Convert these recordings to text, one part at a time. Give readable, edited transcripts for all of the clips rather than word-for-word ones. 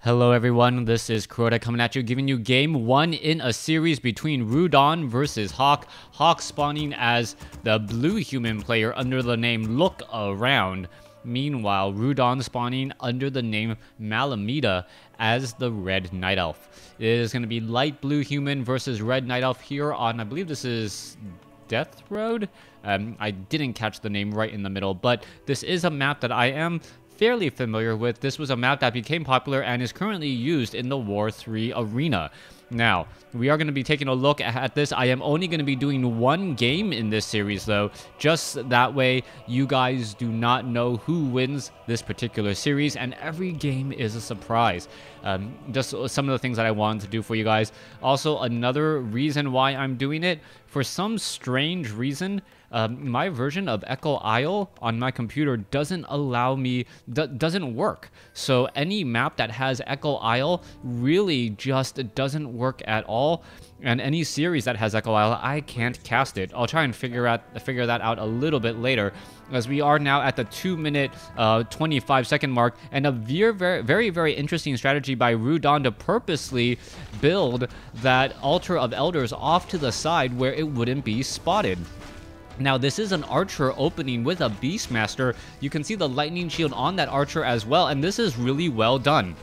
Hello everyone, this is Crota coming at you, giving you game 1 in a series between Rudan versus Hawk. Hawk spawning as the blue human player under the name Look Around. Meanwhile, Rudan spawning under the name Malamida as the red night elf. It is going to be light blue human versus red night elf here on, I believe this is Death Road? I didn't catch the name right in the middle, but this is a map that I am fairly familiar with. This was a map that became popular and is currently used in the War 3 arena. Now, we are going to be taking a look at this. I am only going to be doing one game in this series, though, just that way you guys do not know who wins this particular series, and every game is a surprise. Just some of the things that I wanted to do for you guys. Also, another reason why I'm doing it, for some strange reason, my version of Echo Isle on my computer doesn't allow me, doesn't work. So any map that has Echo Isle really just doesn't work at all. And any series that has Echo Isle, I can't cast it. I'll try and figure that out a little bit later, as we are now at the 2-minute 25-second mark, and a very interesting strategy by Rudan to purposely build that Altar of Elders off to the side where it wouldn't be spotted. Now, this is an archer opening with a Beastmaster. You can see the lightning shield on that archer as well, and this is really well done.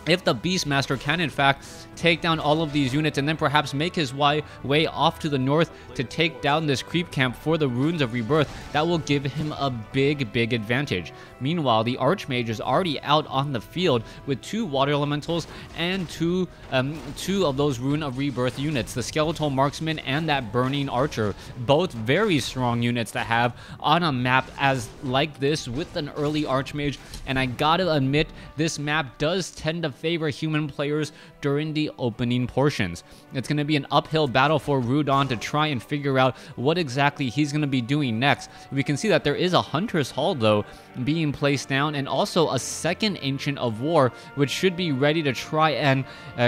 If the Beastmaster can, in fact, take down all of these units and then perhaps make his way off to the north to take down this creep camp for the Runes of Rebirth, that will give him a big advantage. Meanwhile, the Archmage is already out on the field with 2 Water Elementals and two of those Rune of Rebirth units, the Skeletal Marksman and that Burning Archer. Both very strong units to have on a map as like this with an early Archmage, and I gotta admit, this map does tend to favor human players during the opening portions. It's going to be an uphill battle for Rudan to try and figure out what exactly he's going to be doing next. We can see that there is a Hunter's Hall, though, being placed down, and also a second Ancient of War, which should be ready to try and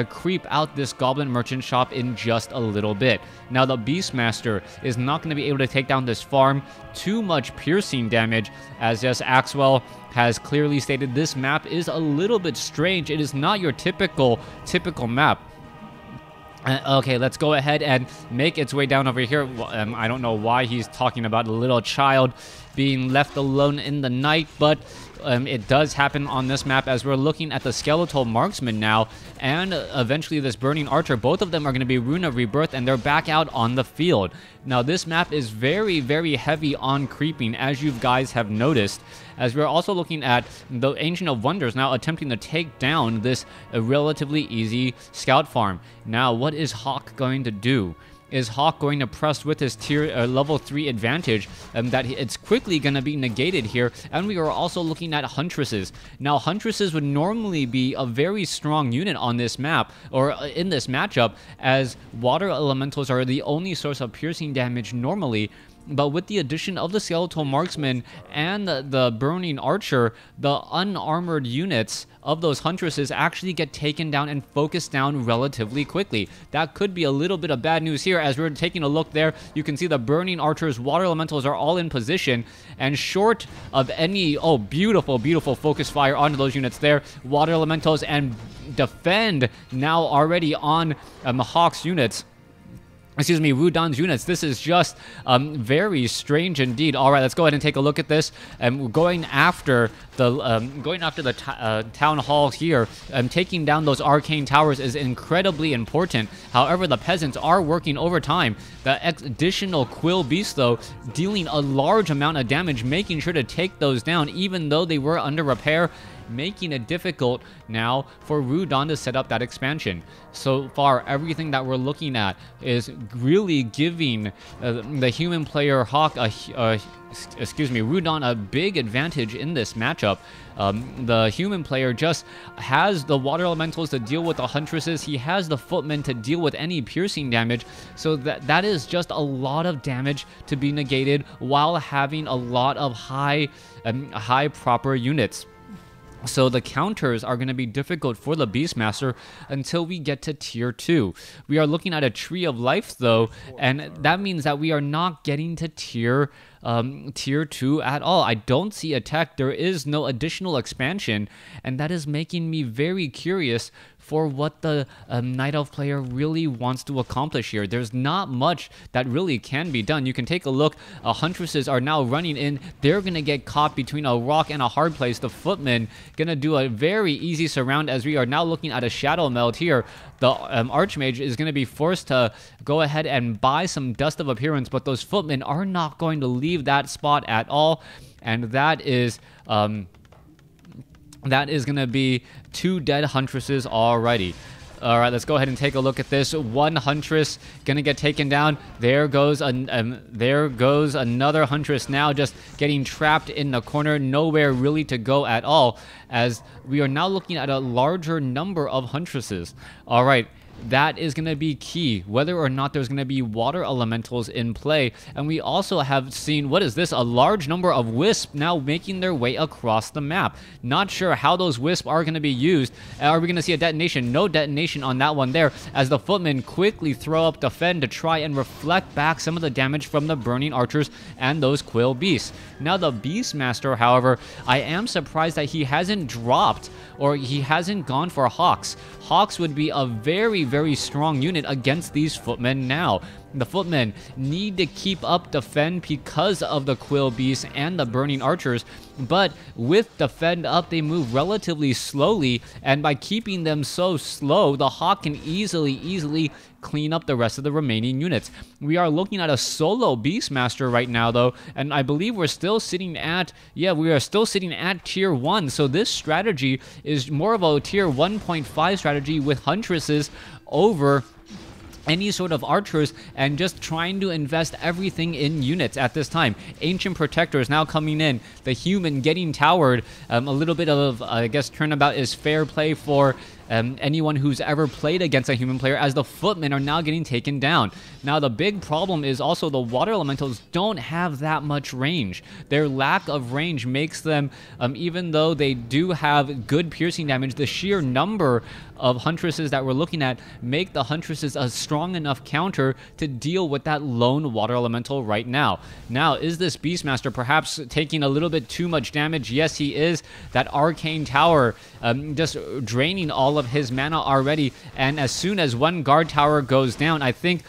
creep out this Goblin Merchant shop in just a little bit. Now, the Beastmaster is not going to be able to take down this farm. Too much piercing damage, as just Axwell has clearly stated, this map is a little bit strange. It is not your typical map. Okay, let's go ahead and make its way down over here. I don't know why he's talking about a little child being left alone in the night, but it does happen on this map as we're looking at the Skeletal Marksman now, and eventually this Burning Archer. Both of them are going to be Rune of Rebirth, and they're back out on the field. Now, this map is very heavy on creeping, as you guys have noticed, as we're also looking at the Ancient of Wonders now attempting to take down this relatively easy scout farm. Now, what is Hawk going to do? Is Hawk going to press with his level 3 advantage, that it's quickly going to be negated here? And we are also looking at Huntresses. Now, Huntresses would normally be a very strong unit on this map, or in this matchup, as Water Elementals are the only source of piercing damage normally. But with the addition of the Skeletal Marksman and the Burning Archer, the unarmored units of those Huntresses actually get taken down and focused down relatively quickly. That could be a little bit of bad news here. As we're taking a look there, you can see the Burning Archer's Water Elementals are all in position, and short of any, beautiful focus fire onto those units there, Water Elementals and defend now already on Hawk's units. Excuse me, Rudan's units. This is just very strange indeed. All right, let's go ahead and take a look at this. We're going after the town hall here. Taking down those arcane towers is incredibly important. However, the peasants are working overtime. The additional Quill Beast, though, dealing a large amount of damage, making sure to take those down, even though they were under repair, making it difficult now for Rudan to set up that expansion. So far, everything that we're looking at is really giving the human player Hawk Rudan a big advantage in this matchup. The human player just has the Water Elementals to deal with the Huntresses. He has the Footmen to deal with any piercing damage. So that is just a lot of damage to be negated while having a lot of high proper units. So the counters are going to be difficult for the Beastmaster until we get to tier 2. We are looking at a Tree of Life, though, and that means that we are not getting to tier tier 2 at all. I don't see a tech. There is no additional expansion, and that is making me very curious for what the Night Elf player really wants to accomplish here. There's not much that really can be done. You can take a look. Huntresses are now running in. They're going to get caught between a rock and a hard place. The footmen going to do a very easy surround as we are now looking at a shadow meld here. The Archmage is going to be forced to go ahead and buy some Dust of Appearance, but those footmen are not going to leave that spot at all, and that is going to be 2 dead Huntresses already. All right, let's go ahead and take a look at this. 1 Huntress gonna get taken down. There goes another Huntress now, just getting trapped in the corner, nowhere really to go at all, as we are now looking at a larger number of Huntresses. All right. That is going to be key, whether or not there's going to be water elementals in play. And we also have seen, what is this? A large number of wisps now making their way across the map. Not sure how those wisps are going to be used. Are we going to see a detonation? No detonation on that one there, as the footmen quickly throw up Defend to try and reflect back some of the damage from the burning archers and those quill beasts. Now the Beastmaster, however, I am surprised that he hasn't dropped, or he hasn't gone for Hawks. Hawks would be a very, very strong unit against these footmen now. The footmen need to keep up Defend because of the Quill Beasts and the Burning Archers, but with Defend up, they move relatively slowly, and by keeping them so slow, the Hawk can easily clean up the rest of the remaining units. We are looking at a solo Beastmaster right now, though, and I believe we're still sitting at, we are still sitting at tier 1, so this strategy is more of a tier 1.5 strategy with Huntresses over any sort of archers, and just trying to invest everything in units at this time. Ancient Protectors now coming in. The human getting towered. A little bit of, I guess, turnabout is fair play for anyone who's ever played against a human player, as the footmen are now getting taken down. Now, the big problem is also the water elementals don't have that much range. Their lack of range makes them, even though they do have good piercing damage, the sheer number of Huntresses that we're looking at make the Huntresses a strong enough counter to deal with that lone water elemental right now. Now, is this Beastmaster perhaps taking a little bit too much damage? Yes, he is. That Arcane Tower just draining all of his mana already, and as soon as one guard tower goes down, I think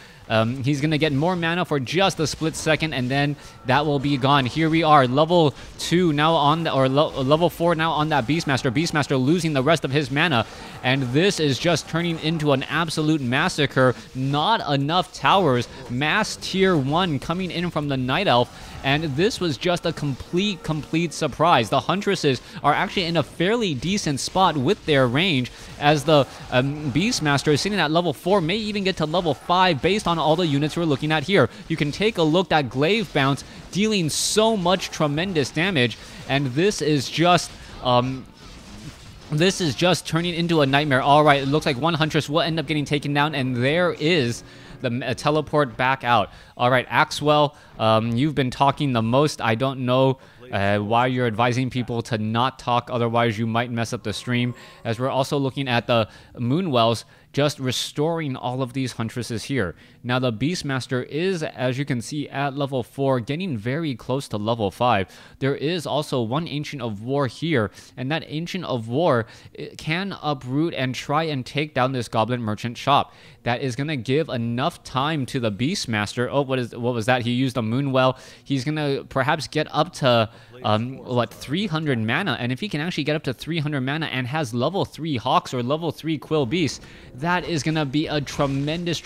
he's going to get more mana for just a split second, and then that will be gone. Here we are, level 2 now on, level 4 now on that Beastmaster. Beastmaster losing the rest of his mana, and this is just turning into an absolute massacre. Not enough towers. Mass tier 1 coming in from the Night Elf, and this was just a complete surprise. The Huntresses are actually in a fairly decent spot with their range, as the Beastmaster is sitting at level 4, may even get to level 5 based on all the units we're looking at here. You can take a look at Glaive Bounce dealing so much tremendous damage, and this is just turning into a nightmare. All right, it looks like one Huntress will end up getting taken down, and there is the teleport back out. All right, Axwell, you've been talking the most. I don't know why you're advising people to not talk, otherwise you might mess up the stream, as we're also looking at the Moonwells just restoring all of these Huntresses here. Now, the Beastmaster is, as you can see, at level 4, getting very close to level 5. There is also one Ancient of War here, and that Ancient of War can uproot and try and take down this Goblin Merchant shop. That is going to give enough time to the Beastmaster. Oh, what was that? He used a Moonwell. He's going to perhaps get up to 300 mana, and if he can actually get up to 300 mana and has level 3 Hawks or level 3 Quill Beasts, that is going to be a tremendous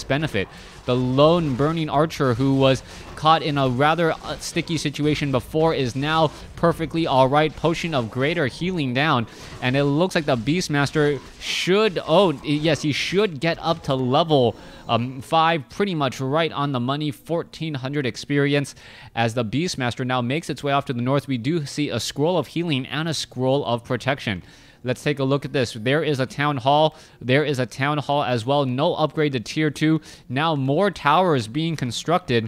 benefit. The lone Burning Archer, who was caught in a rather sticky situation before, is now perfectly alright. Potion of Greater healing down, and it looks like the Beastmaster should, yes, he should get up to level 5, pretty much right on the money. 1400 experience. As the Beastmaster now makes its way off to the north, we do see a Scroll of Healing and a Scroll of Protection. Let's take a look at this. There is a Town Hall. There is a Town Hall as well. No upgrade to tier 2. Now more towers being constructed.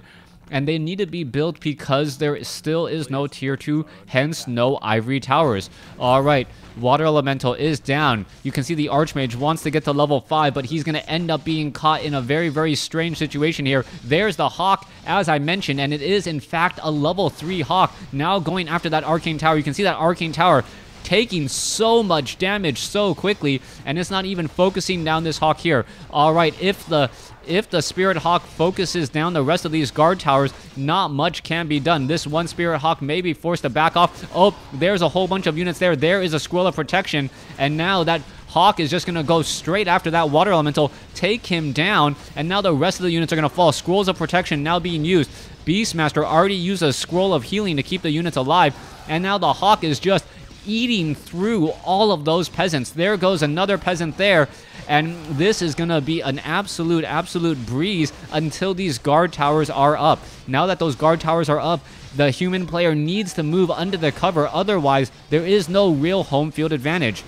and they need to be built because there still is no tier 2, hence no ivory towers. Alright, Water Elemental is down. You can see the Archmage wants to get to level 5, but he's going to end up being caught in a very, very strange situation here. There's the Hawk, as I mentioned, and it is in fact a level 3 Hawk. Now going after that Arcane Tower. You can see that Arcane Tower taking so much damage so quickly, and it's not even focusing down this Hawk here. Alright, if the Spirit Hawk focuses down the rest of these guard towers, not much can be done. This one Spirit Hawk may be forced to back off. Oh, there's a whole bunch of units there. There is a Scroll of Protection, and now that Hawk is just going to go straight after that Water Elemental, take him down, and now the rest of the units are going to fall. Scrolls of Protection now being used. Beastmaster already used a Scroll of Healing to keep the units alive, and now the Hawk is just eating through all of those peasants. There goes another peasant there, and this is going to be an absolute breeze until these guard towers are up. Now that those guard towers are up, the human player needs to move under the cover, otherwise there is no real home field advantage.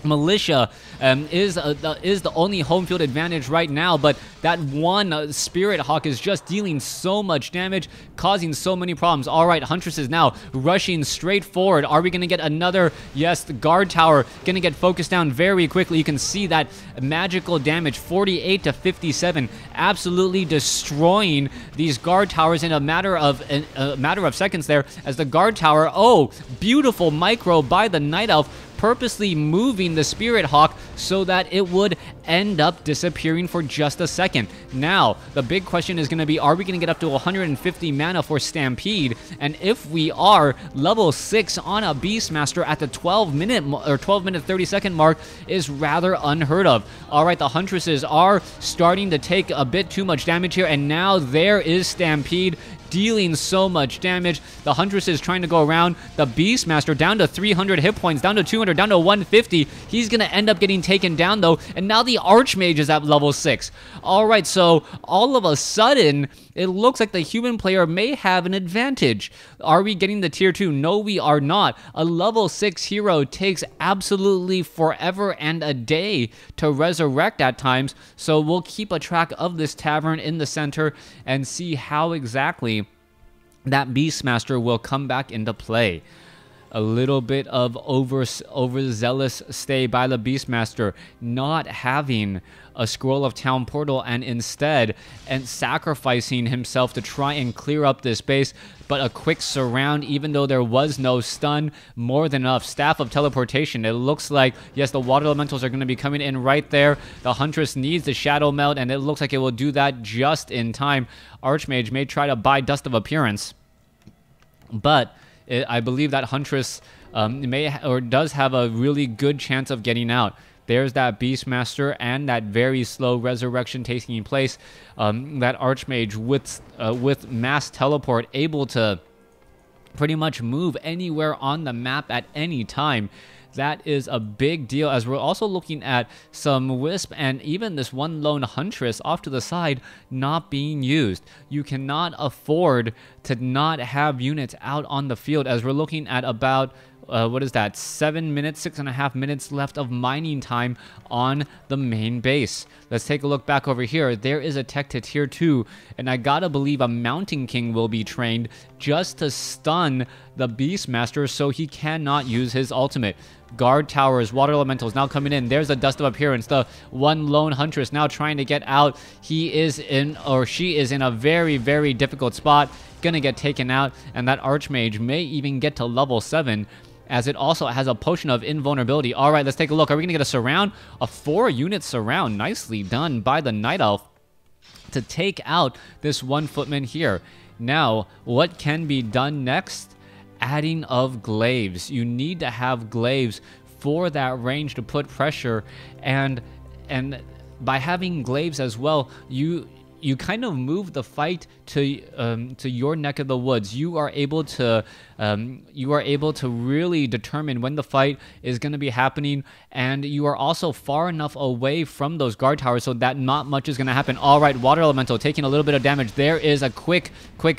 Militia is the only home field advantage right now, but that one Spirit Hawk is just dealing so much damage, causing so many problems. Alright, Huntress is now rushing straight forward. Are we going to get another? Yes, the guard tower going to get focused down very quickly. You can see that magical damage, 48 to 57, absolutely destroying these guard towers in a matter of seconds there, as the guard tower, oh, beautiful micro by the Night Elf, purposely moving the Spirit Hawk so that it would end up disappearing for just a second. Now, the big question is going to be, are we going to get up to 150 mana for Stampede? And if we are, level 6 on a Beastmaster at the 12 minute 30-second mark is rather unheard of. Alright, the Huntresses are starting to take a bit too much damage here, and now there is Stampede dealing so much damage. The Huntress is trying to go around. The Beastmaster down to 300 hit points, down to 200, down to 150. He's going to end up getting taken down, though. And now the Archmage is at level 6. Alright, so all of a sudden, it looks like the human player may have an advantage. Are we getting the tier 2? No, we are not. A level 6 hero takes absolutely forever and a day to resurrect at times. So we'll keep a track of this tavern in the center and see how exactly that Beastmaster will come back into play. A little bit of overzealous stay by the Beastmaster, not having a Scroll of Town Portal and instead sacrificing himself to try and clear up this base. But a quick surround, even though there was no stun, more than enough. Staff of Teleportation. It looks like, yes, the Water Elementals are going to be coming in right there. The Huntress needs the Shadow Meld, and it looks like it will do that just in time. Archmage may try to buy Dust of Appearance, but I believe that Huntress does have a really good chance of getting out. There's that Beastmaster and that very slow resurrection taking place. That Archmage with mass teleport, able to pretty much move anywhere on the map at any time. That is a big deal, as we're also looking at some Wisp and even this one lone Huntress off to the side not being used. You cannot afford to not have units out on the field, as we're looking at about what is that, 7 minutes, 6.5 minutes left of mining time on the main base. Let's take a look back over here. There is a tech to tier 2, and I gotta believe a Mountain King will be trained just to stun the Beastmaster so he cannot use his ultimate. Guard towers, Water Elementals now coming in. There's a Dust of Appearance. The one lone Huntress now trying to get out. He is in, or she is in, a very, very difficult spot. Gonna get taken out, and that Archmage may even get to level 7, as it also has a Potion of Invulnerability. Alright, let's take a look. Are we gonna get a surround? A 4-unit surround. Nicely done by the Night Elf to take out this one footman here. Now, what can be done next? Adding of glaives. You need to have glaives for that range to put pressure, and by having glaives as well, you kind of move the fight to your neck of the woods. You are able to You are able to really determine when the fight is going to be happening, and you are also far enough away from those guard towers so that not much is going to happen. All right, Water Elemental taking a little bit of damage. There is a quick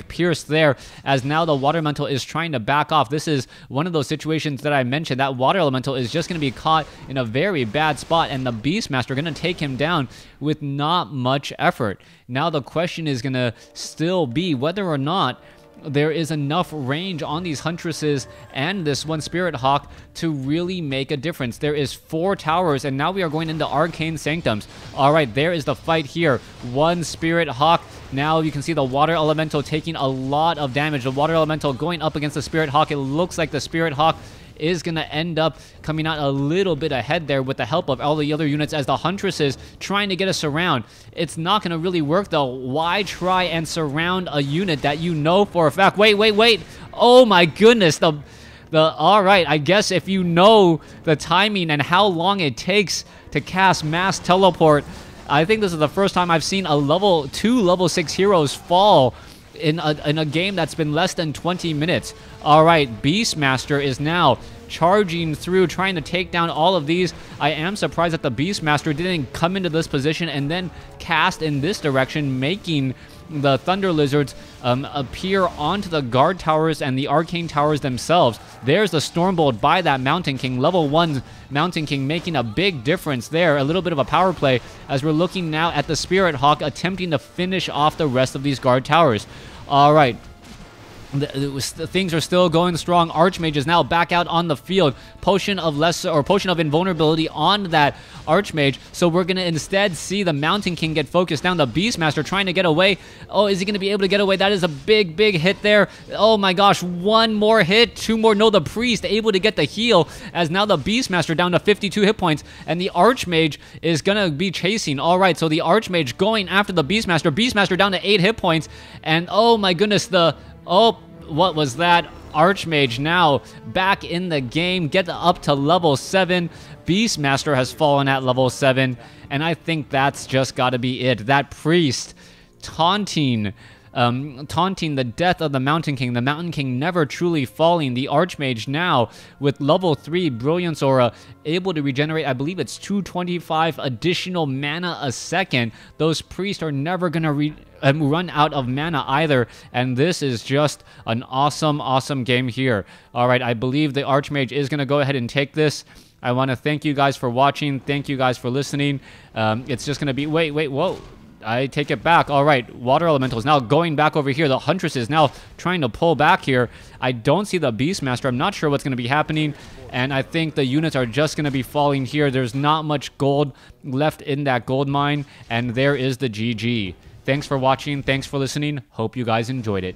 pierce there, as now the Water Elemental is trying to back off. This is one of those situations that I mentioned. That Water Elemental is just going to be caught in a very bad spot, and the Beastmaster going to take him down with not much effort. Now the question is going to still be whether or not there is enough range on these Huntresses and this one Spirit Hawk to really make a difference. There is 4 towers, and now we are going into Arcane Sanctums. All right, there is the fight here. One Spirit Hawk. Now you can see the Water Elemental taking a lot of damage. The Water Elemental going up against the Spirit Hawk. It looks like the Spirit Hawk is going to end up coming out a little bit ahead there with the help of all the other units, as the Huntresses trying to get a surround. It's not going to really work though. Why try and surround a unit that you know for a fact? Wait. Oh my goodness. All right, I guess if you know the timing and how long it takes to cast Mass Teleport, I think this is the first time I've seen a level 2, level 6 heroes fall in a game that's been less than 20 minutes. All right, Beastmaster is now charging through, trying to take down all of these. I am surprised that the Beastmaster didn't come into this position and then cast in this direction, making the Thunder Lizards appear onto the guard towers and the arcane towers themselves. There's the Stormbolt by that Mountain King, level 1 Mountain King, making a big difference there. A little bit of a power play as we're looking now at the Spirit Hawk attempting to finish off the rest of these guard towers. All right. Things are still going strong. Archmage is now back out on the field. Potion of invulnerability on that Archmage. So we're going to instead see the Mountain King get focused down. The Beastmaster trying to get away. Oh, is he going to be able to get away? That is a big hit there. Oh my gosh, 1 more hit, 2 more. No, the Priest able to get the heal, as now the Beastmaster down to 52 hit points, and the Archmage is going to be chasing. All right, so the Archmage going after the Beastmaster. Beastmaster down to 8 hit points, and oh my goodness, what was that? Archmage now back in the game, get up to level 7. Beastmaster has fallen at level 7, and I think that's just got to be it. That Priest taunting the death of the Mountain King. The Mountain King never truly falling. The Archmage now with level 3 Brilliance Aura, able to regenerate, I believe it's 225 additional mana a second. Those Priests are never going to run out of mana either, and this is just an awesome game here. All right, I believe the Archmage is going to go ahead and take this. I want to thank you guys for watching. Thank you guys for listening. It's just going to be... Wait, whoa. I take it back. All right, Water Elemental is now going back over here. The Huntress is now trying to pull back here. I don't see the Beastmaster. I'm not sure what's going to be happening, and I think the units are just going to be falling here. There's not much gold left in that gold mine, and there is the GG. Thanks for watching. Thanks for listening. Hope you guys enjoyed it.